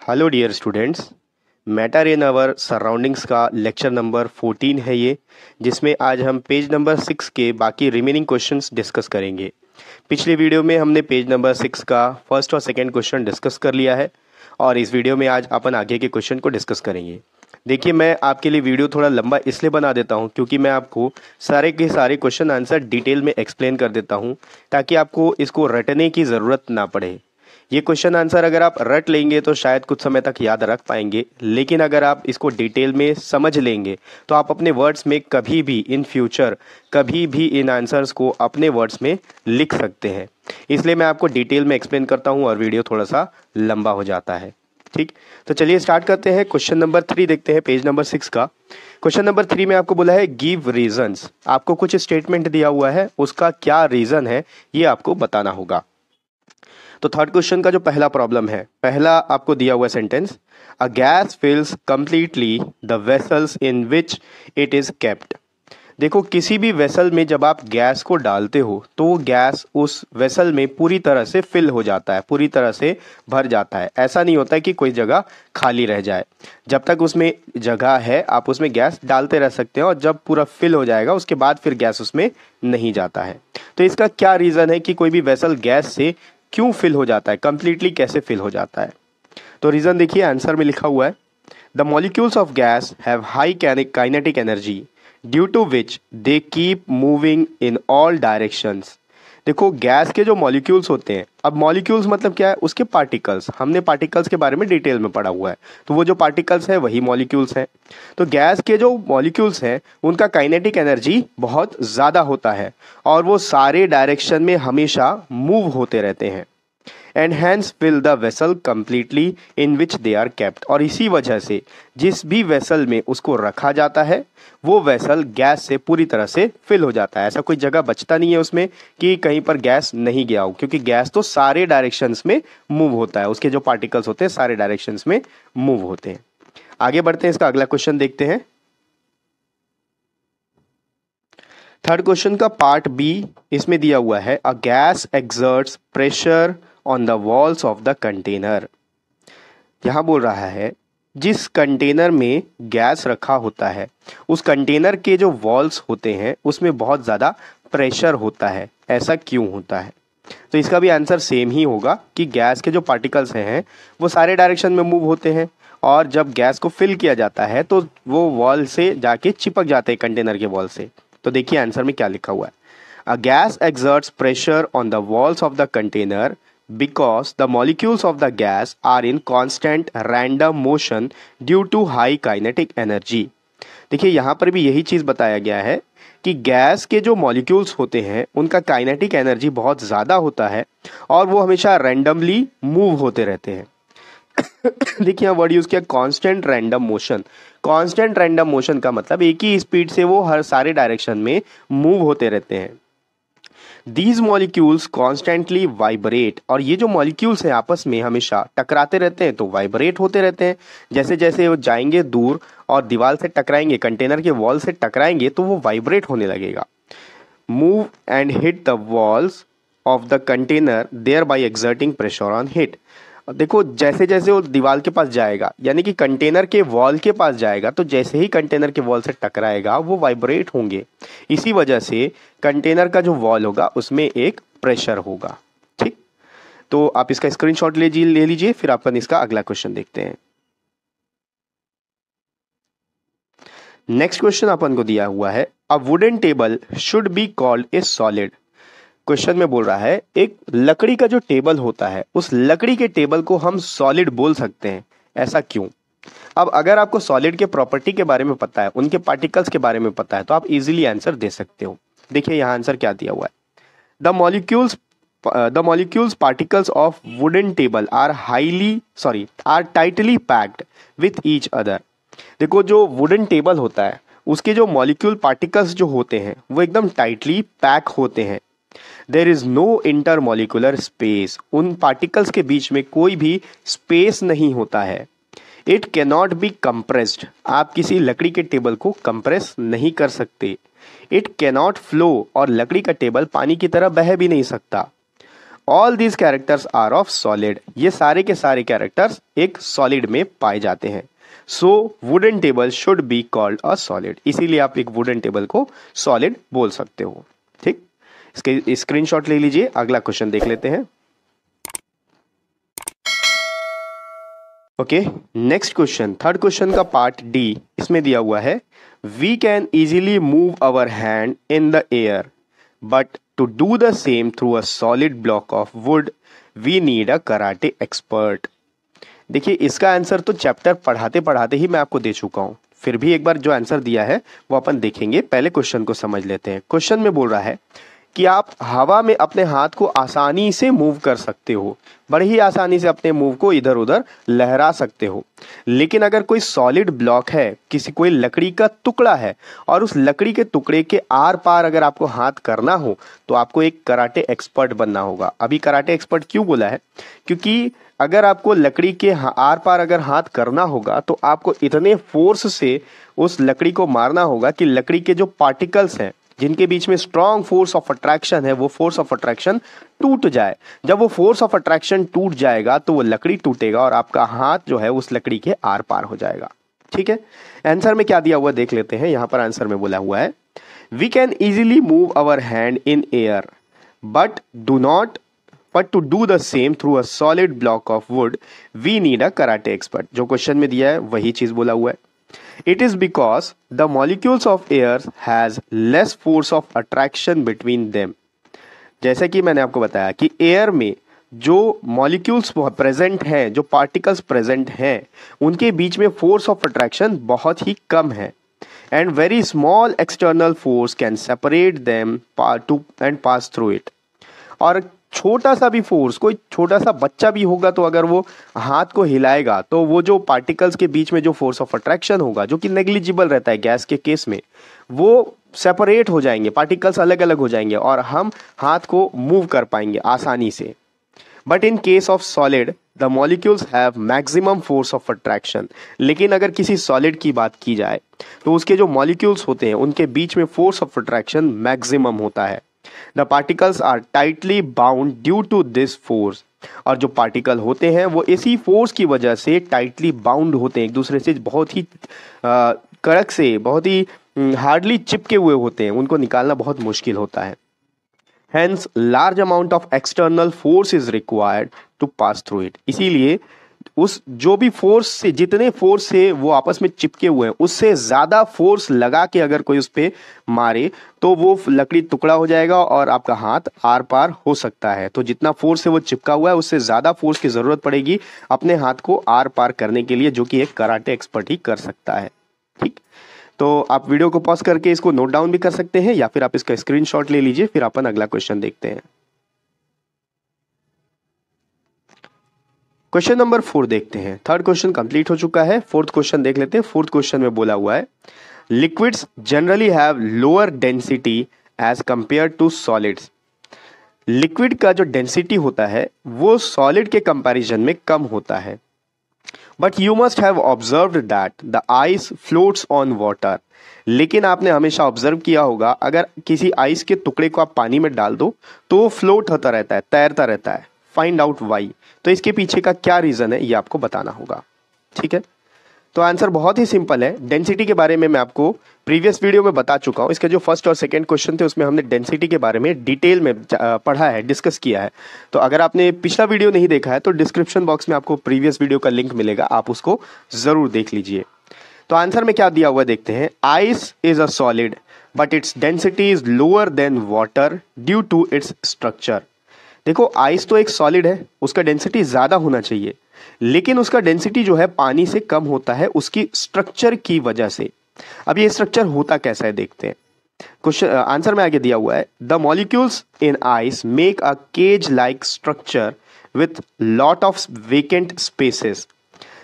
Hello dear students, matter in our surroundings का lecture number 14 है ये, जिसमें आज हम पेज नंबर 6 के बाकी रिमेनिंग क्वेश्चंस डिस्कस करेंगे। पिछले वीडियो में हमने पेज नंबर 6 का फर्स्ट और सेकंड क्वेश्चन डिस्कस कर लिया है और इस वीडियो में आज अपन आगे के क्वेश्चन को डिस्कस करेंगे। देखिए, मैं आपके लिए वीडियो थोड़ा लंबा इसलिए बना देता हूँ क्योंकि मैं आपको सारे के सारे क्वेश्चन आंसर डिटेल में एक्सप्लेन कर देता हूँ ताकि आपको इसको रटने की ज़रूरत ना पड़े। ये क्वेश्चन आंसर अगर आप रट लेंगे तो शायद कुछ समय तक याद रख पाएंगे, लेकिन अगर आप इसको डिटेल में समझ लेंगे तो आप अपने वर्ड्स में कभी भी इन फ्यूचर कभी भी इन आंसर्स को अपने वर्ड्स में लिख सकते हैं। इसलिए मैं आपको डिटेल में एक्सप्लेन करता हूँ और वीडियो थोड़ा सा लंबा हो जाता है। ठीक, तो चलिए स्टार्ट करते हैं। क्वेश्चन नंबर 3 देखते हैं पेज नंबर 6 का। क्वेश्चन नंबर 3 में आपको बोला है गिव रीजंस। आपको कुछ स्टेटमेंट दिया हुआ है, उसका क्या रीजन है ये आपको बताना होगा। तो थर्ड क्वेश्चन का जो पहला प्रॉब्लम है, पहला आपको दिया हुआ sentence, a gas fills completely the vessels in which it is kept. देखो, किसी भी वेसल में जब आप गैस को डालते हो तो वो गैस उस वेसल में पूरी तरह से फिल हो जाता है, पूरी तरह से भर जाता है। ऐसा नहीं होता है कि कोई जगह खाली रह जाए। जब तक उसमें जगह है आप उसमें गैस डालते रह सकते हैं और जब पूरा फिल हो जाएगा उसके बाद फिर गैस उसमें नहीं जाता है। तो इसका क्या रीज़न है कि कोई भी वेसल गैस से क्यों फिल हो जाता है, कंप्लीटली कैसे फिल हो जाता है? तो रीज़न देखिए, आंसर में लिखा हुआ है, the molecules of gas have high kinetic energy due to which they keep moving in all directions. देखो, गैस के जो मॉलिक्यूल्स होते हैं, अब मॉलिक्यूल्स मतलब क्या है? उसके पार्टिकल्स। हमने पार्टिकल्स के बारे में डिटेल में पढ़ा हुआ है, तो वो जो पार्टिकल्स है वही मॉलिक्यूल्स हैं। तो गैस के जो मॉलिक्यूल्स हैं उनका काइनेटिक एनर्जी बहुत ज़्यादा होता है और वो सारे डायरेक्शन में हमेशा मूव होते रहते हैं। And hence fill the vessel completely in which they are kept. और इसी वजह से जिस भी वेसल में उसको रखा जाता है वो वेसल गैस से पूरी तरह से फिल हो जाता है। ऐसा कोई जगह बचता नहीं है उसमें कि कहीं पर गैस नहीं गया हो, क्योंकि गैस तो सारे डायरेक्शंस में मूव होता है। उसके जो पार्टिकल्स होते हैं सारे डायरेक्शंस में मूव होते हैं। आगे बढ़ते हैं, इसका अगला क्वेश्चन देखते हैं। थर्ड क्वेश्चन का पार्ट बी इसमें दिया हुआ है, a gas exerts pressure on the walls of the container. यहां बोल रहा है जिस कंटेनर में गैस रखा होता है उस कंटेनर के जो वॉल्स होते हैं उसमें बहुत ज़्यादा प्रेशर होता है। ऐसा क्यों होता है? तो इसका भी आंसर सेम ही होगा कि गैस के जो पार्टिकल्स हैं वो सारे डायरेक्शन में मूव होते हैं और जब गैस को फिल किया जाता है तो वो वॉल से जाके चिपक जाते हैं कंटेनर के वॉल से। तो देखिए आंसर में क्या लिखा हुआ है, a gas exerts pressure on the walls of the container because the molecules of the gas are in constant random motion due to high kinetic energy। देखिए, यहाँ पर भी यही चीज़ बताया गया है कि गैस के जो मॉलिक्यूल्स होते हैं उनका काइनेटिक एनर्जी बहुत ज़्यादा होता है और वो हमेशा रैंडमली मूव होते रहते हैं। देखिए, वर्ड यूज़ किया constant random motion. Constant random motion का मतलब एक ही स्पीड से वो हर सारे डायरेक्शन में मूव होते रहते हैं। These molecules constantly vibrate। और ये जो मॉलिक्यूल्स हैं आपस में हमेशा टकराते रहते हैं तो वाइब्रेट होते रहते हैं। जैसे जैसे वो जाएंगे दूर और दीवार से टकराएंगे, कंटेनर के वॉल से टकराएंगे तो वो वाइब्रेट होने लगेगा। Move and hit the walls of the container thereby exerting pressure on it. देखो, जैसे जैसे वो दीवार के पास जाएगा, यानी कि कंटेनर के वॉल के पास जाएगा, तो जैसे ही कंटेनर के वॉल से टकराएगा वो वाइब्रेट होंगे। इसी वजह से कंटेनर का जो वॉल होगा उसमें एक प्रेशर होगा। ठीक, तो आप इसका स्क्रीनशॉट ले लीजिए, फिर अपन इसका अगला क्वेश्चन देखते हैं। नेक्स्ट क्वेश्चन अपन को दिया हुआ है, a wooden table should be called a solid. Question में बोल रहा है एक लकड़ी का जो टेबल होता है उस लकड़ी के टेबल को हम सॉलिड बोल सकते हैं। ऐसा क्यों? अब अगर आपको सॉलिड के प्रॉपर्टी के बारे में पता है, उनके पार्टिकल्स के बारे में पता है, तो आप इजीली आंसर दे सकते हो। देखिए यहाँ आंसर क्या दिया हुआ है, the molecules particles of wooden table are tightly packed with each other. देखो, जो वुडन टेबल होता है उसके जो मॉलिक्यूल पार्टिकल्स जो होते हैं वो एकदम टाइटली पैक होते हैं। There is no intermolecular space. उन पार्टिकल्स के बीच में कोई भी स्पेस नहीं होता है। It can not be compressed. आप किसी लकड़ी के टेबल को कंप्रेस नहीं कर सकते। It can not flow. और लकड़ी का टेबल पानी की तरह बह भी नहीं सकता। All these characters are of solid, ये सारे के सारे कैरेक्टर्स एक सॉलिड में पाए जाते हैं। So wooden table should be called a solid, इसीलिए आप एक वुडन टेबल को सॉलिड बोल सकते हो। ठीक, इसके स्क्रीनशॉट ले लीजिए। अगला क्वेश्चन देख लेते हैं। Okay, next question, third question का पार्ट डी, इसमें दिया हुआ है we can easily move our hand in the air but to do the same through a solid block of wood we need a karate expert. देखिए, इसका answer तो chapter पढ़ाते पढ़ाते ही मैं आपको दे चुका हूं, फिर भी एक बार जो आंसर दिया है वो अपन देखेंगे। पहले क्वेश्चन को समझ लेते हैं। क्वेश्चन में बोल रहा है कि आप हवा में अपने हाथ को आसानी से मूव कर सकते हो, बड़े ही आसानी से अपने मूव को इधर उधर लहरा सकते हो, लेकिन अगर कोई सॉलिड ब्लॉक है, कोई लकड़ी का टुकड़ा है और उस लकड़ी के टुकड़े के आर पार अगर आपको हाथ करना हो तो आपको एक कराटे एक्सपर्ट बनना होगा। अभी कराटे एक्सपर्ट क्यों बोला है? क्योंकि अगर आपको लकड़ी के आर पार अगर हाथ करना होगा तो आपको इतने फोर्स से उस लकड़ी को मारना होगा कि लकड़ी के जो पार्टिकल्स हैं, जिनके बीच में स्ट्रॉन्ग फोर्स ऑफ अट्रैक्शन है, वो फोर्स ऑफ अट्रैक्शन टूट जाए। जब वो फोर्स ऑफ अट्रैक्शन टूट जाएगा तो वो लकड़ी टूटेगा और आपका हाथ जो है उस लकड़ी के आर पार हो जाएगा। ठीक है, आंसर में क्या दिया हुआ देख लेते हैं। यहां पर आंसर में बोला हुआ है we can easily move our hand in air but to do the same through a solid block of wood we need a karate expert. जो क्वेश्चन में दिया है वही चीज बोला हुआ है। It is because the molecules of air has less force of attraction between them। जैसा कि मैंने आपको बताया कि एयर में जो मॉलिक्यूल्स प्रेजेंट हैं, जो पार्टिकल्स प्रेजेंट हैं, उनके बीच में फोर्स ऑफ अट्रैक्शन बहुत ही कम है and very small external force can separate them to and pass through it. और छोटा सा भी फोर्स, कोई छोटा सा बच्चा भी होगा तो अगर वो हाथ को हिलाएगा तो वो जो पार्टिकल्स के बीच में जो फोर्स ऑफ अट्रैक्शन होगा, जो कि नेग्लिजिबल रहता है गैस के केस में, वो सेपरेट हो जाएंगे, पार्टिकल्स अलग अलग हो जाएंगे और हम हाथ को मूव कर पाएंगे आसानी से। But in case of solid the molecules have maximum force of attraction. लेकिन अगर किसी सॉलिड की बात की जाए तो उसके जो मॉलिक्यूल्स होते हैं उनके बीच में फोर्स ऑफ अट्रैक्शन मैक्सिमम होता है। The particles are tightly bound due to this force। और जो पार्टिकल होते हैं वो इसी फोर्स की वजह से टाइटली बाउंड होते हैं, एक दूसरे से बहुत ही कड़क से, बहुत ही हार्डली चिपके हुए होते हैं, उनको निकालना बहुत मुश्किल होता है। Hence, large amount of external force is required to pass through it। इसीलिए उस जो भी फोर्स से, जितने फोर्स से वो आपस में चिपके हुए हैं, उससे ज्यादा फोर्स लगा के अगर कोई उस पे मारे तो वो लकड़ी टुकड़ा हो जाएगा और आपका हाथ आर पार हो सकता है। तो जितना फोर्स से वो चिपका हुआ है उससे ज्यादा फोर्स की जरूरत पड़ेगी अपने हाथ को आर पार करने के लिए, जो कि एक कराटे एक्सपर्ट ही कर सकता है। ठीक, तो आप वीडियो को पॉज करके इसको नोट डाउन भी कर सकते हैं या फिर आप इसका स्क्रीनशॉट ले लीजिए। फिर अपन अगला क्वेश्चन देखते हैं। क्वेश्चन नंबर 4 देखते हैं। थर्ड क्वेश्चन कंप्लीट हो चुका है, फोर्थ क्वेश्चन देख लेते हैं। फोर्थ क्वेश्चन में बोला हुआ है liquids generally have lower density as compare to solids. Liquid का जो डेंसिटी होता है वो सॉलिड के कंपैरिजन में कम होता है। But you must have observed that the ice floats on water. लेकिन आपने हमेशा ऑब्जर्व किया होगा अगर किसी आइस के टुकड़े को आप पानी में डाल दो तो वो फ्लोट होता रहता है, तैरता रहता है। Find out why. तो इसके पीछे का क्या रीजन है ये आपको बताना होगा। ठीक है, तो आंसर बहुत ही सिंपल है। डेंसिटी के बारे में मैं आपको प्रीवियस वीडियो में बता चुका हूं। इसके जो फर्स्ट और सेकंड क्वेश्चन थे उसमें हमने डेंसिटी के बारे में डिटेल में पढ़ा है, डिस्कस किया है। तो अगर आपने पिछला वीडियो नहीं देखा है तो डिस्क्रिप्शन बॉक्स में आपको प्रीवियस वीडियो का लिंक मिलेगा, आप उसको जरूर देख लीजिए। तो आंसर में क्या दिया हुआ देखते हैं। Ice is a solid but its density is lower than water due to its structure. देखो, आइस तो एक सॉलिड है, उसका डेंसिटी ज्यादा होना चाहिए, लेकिन उसका डेंसिटी जो है पानी से कम होता है उसकी स्ट्रक्चर की वजह से। अब ये स्ट्रक्चर होता कैसा है देखते हैं। क्वेश्चन आंसर में आगे दिया हुआ है the molecules in ice make a cage like structure with lot of vacant spaces.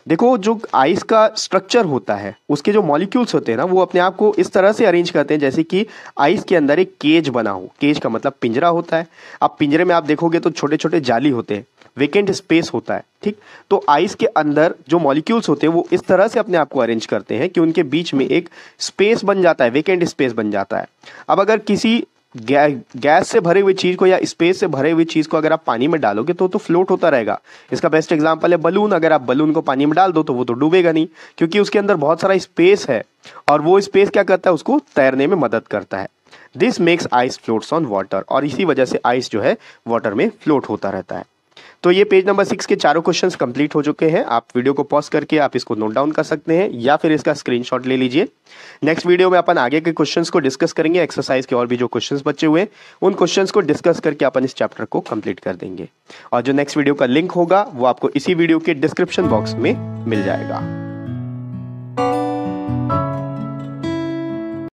देखो, जो आइस का स्ट्रक्चर होता है उसके जो मॉलिक्यूल्स होते हैं ना, वो अपने आप को इस तरह से अरेंज करते हैं जैसे कि आइस के अंदर एक केज बना हो। केज का मतलब पिंजरा होता है। अब पिंजरे में आप देखोगे तो छोटे छोटे जाली होते हैं, वेकेंट स्पेस होता है। ठीक, तो आइस के अंदर जो मॉलिक्यूल्स होते हैं वो इस तरह से अपने आप को अरेंज करते हैं कि उनके बीच में एक स्पेस बन जाता है, वेकेंट स्पेस बन जाता है। अब अगर किसी गैस से भरे हुए चीज को या स्पेस से भरे हुए चीज को अगर आप पानी में डालोगे तो फ्लोट होता रहेगा। इसका बेस्ट एग्जांपल है बलून। अगर आप बलून को पानी में डाल दो तो वो तो डूबेगा नहीं, क्योंकि उसके अंदर बहुत सारा स्पेस है और वो स्पेस क्या करता है, उसको तैरने में मदद करता है। This makes ice floats on water, और इसी वजह से आइस जो है वाटर में फ्लोट होता रहता है। तो ये पेज नंबर 6 के चारों क्वेश्चंस कंप्लीट हो चुके हैं। आप वीडियो को पॉज करके आप इसको नोट डाउन कर सकते हैं या फिर इसका स्क्रीनशॉट ले लीजिए। नेक्स्ट वीडियो में अपन आगे के क्वेश्चंस को डिस्कस करेंगे। एक्सरसाइज के और भी जो क्वेश्चंस बचे हुए हैं उन क्वेश्चंस को डिस्कस करके अपन इस चैप्टर को कंप्लीट कर देंगे। और जो नेक्स्ट वीडियो का लिंक होगा वो आपको इसी वीडियो के डिस्क्रिप्शन बॉक्स में मिल जाएगा।